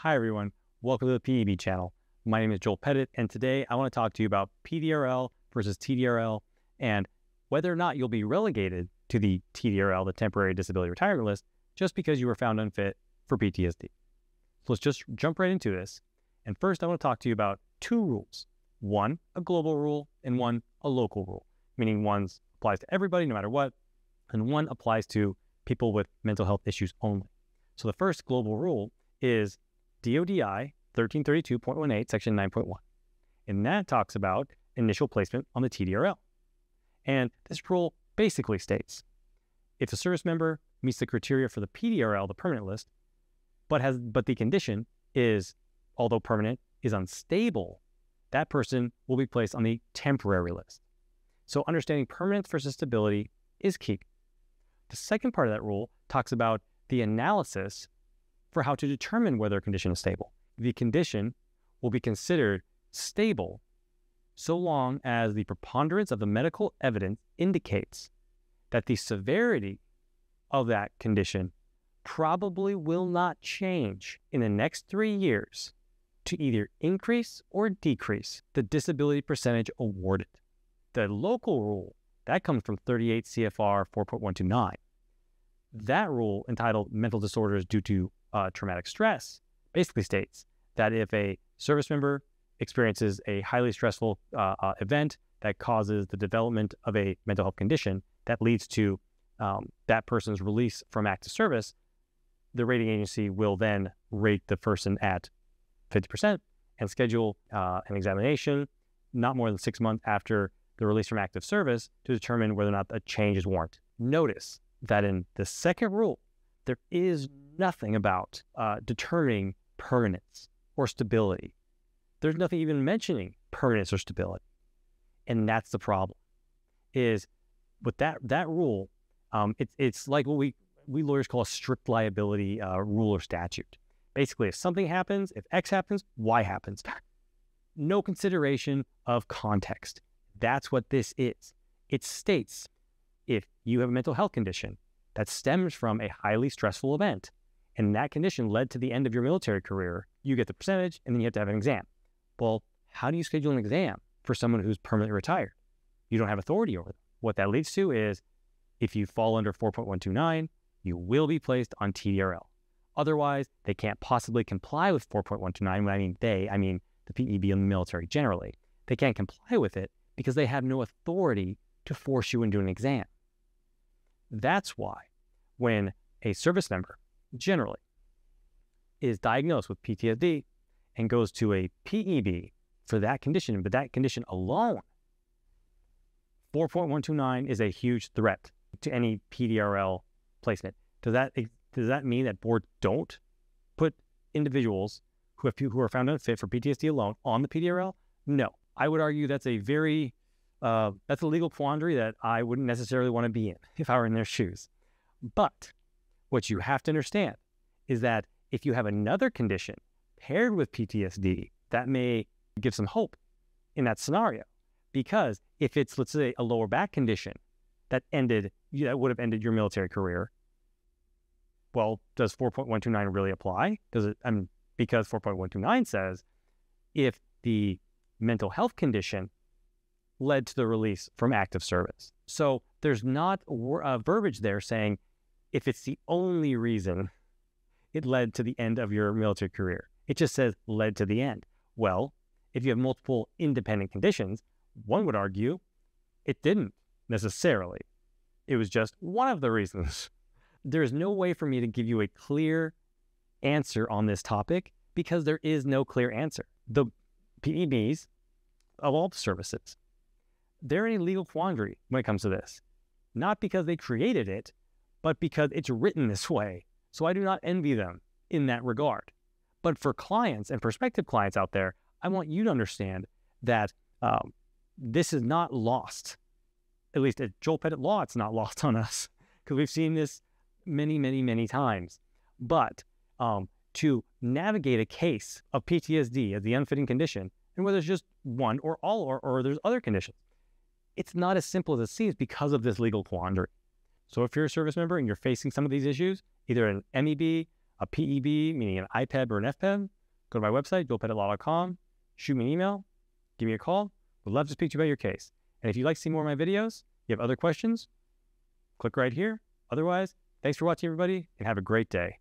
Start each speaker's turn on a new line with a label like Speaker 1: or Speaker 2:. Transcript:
Speaker 1: Hi everyone, welcome to the PEB channel. My name is Joel Pettit, and today I want to talk to you about PDRL versus TDRL and whether or not you'll be relegated to the TDRL, the Temporary Disability Retirement List, just because you were found unfit for PTSD. So let's just jump right into this. And first I want to talk to you about two rules. One, a global rule, and one, a local rule, meaning one applies to everybody no matter what, and one applies to people with mental health issues only. So the first global rule is DoDI 1332.18, section 9.1. And that talks about initial placement on the TDRL. And this rule basically states, if a service member meets the criteria for the PDRL, the permanent list, but the condition is, although permanent, is unstable, that person will be placed on the temporary list. So understanding permanence versus stability is key. The second part of that rule talks about the analysis for how to determine whether a condition is stable. The condition will be considered stable so long as the preponderance of the medical evidence indicates that the severity of that condition probably will not change in the next 3 years to either increase or decrease the disability percentage awarded. The local rule, that comes from 38 CFR 4.129. That rule, entitled Mental Disorders Due to Traumatic Stress, basically states that if a service member experiences a highly stressful event that causes the development of a mental health condition that leads to that person's release from active service, the rating agency will then rate the person at 50% and schedule an examination not more than 6 months after the release from active service to determine whether or not a change is warranted. Notice that in the second rule, there is nothing about determining permanence or stability. There's nothing even mentioning permanence or stability. And that's the problem, is with that rule, it's like what we lawyers call a strict liability rule or statute. Basically, if something happens, if X happens, Y happens. No consideration of context. That's what this is. It states, if you have a mental health condition that stems from a highly stressful event, and that condition led to the end of your military career, you get the percentage, and then you have to have an exam. Well, how do you schedule an exam for someone who's permanently retired? You don't have authority over them. What that leads to is, if you fall under 4.129, you will be placed on TDRL. Otherwise, they can't possibly comply with 4.129. When I mean they, I mean the PEB and the military generally. They can't comply with it because they have no authority to force you into an exam. That's why when a service member generally is diagnosed with PTSD and goes to a PEB for that condition, but that condition alone, 4.129 is a huge threat to any PDRL placement. Does that mean that boards don't put individuals who are found unfit for PTSD alone on the PDRL? No. I would argue that's a legal quandary that I wouldn't necessarily want to be in if I were in their shoes. But what you have to understand is that if you have another condition paired with PTSD, that may give some hope in that scenario. Because if it's, let's say, a lower back condition that would have ended your military career, well, does 4.129 really apply? Does it? Because 4.129 says if the mental health condition led to the release from active service. So there's not a verbiage there saying if it's the only reason it led to the end of your military career. It just says led to the end. Well, if you have multiple independent conditions, one would argue it didn't necessarily. It was just one of the reasons. There's no way for me to give you a clear answer on this topic because there is no clear answer. The PEBs of all services, they're in a legal quandary when it comes to this. Not because they created it, but because it's written this way. So I do not envy them in that regard. But for clients and prospective clients out there, I want you to understand that this is not lost. At least at Joel Pettit Law, it's not lost on us because we've seen this many, many, many times. But to navigate a case of PTSD as the unfitting condition, and whether it's just one or all or there's other conditions, it's not as simple as it seems because of this legal quandary. So if you're a service member and you're facing some of these issues, either an MEB, a PEB, meaning an IPEB or an FPEB, go to my website, joelpettitlaw.com, shoot me an email, give me a call. Would love to speak to you about your case. And if you'd like to see more of my videos, you have other questions, click right here. Otherwise, thanks for watching, everybody, and have a great day.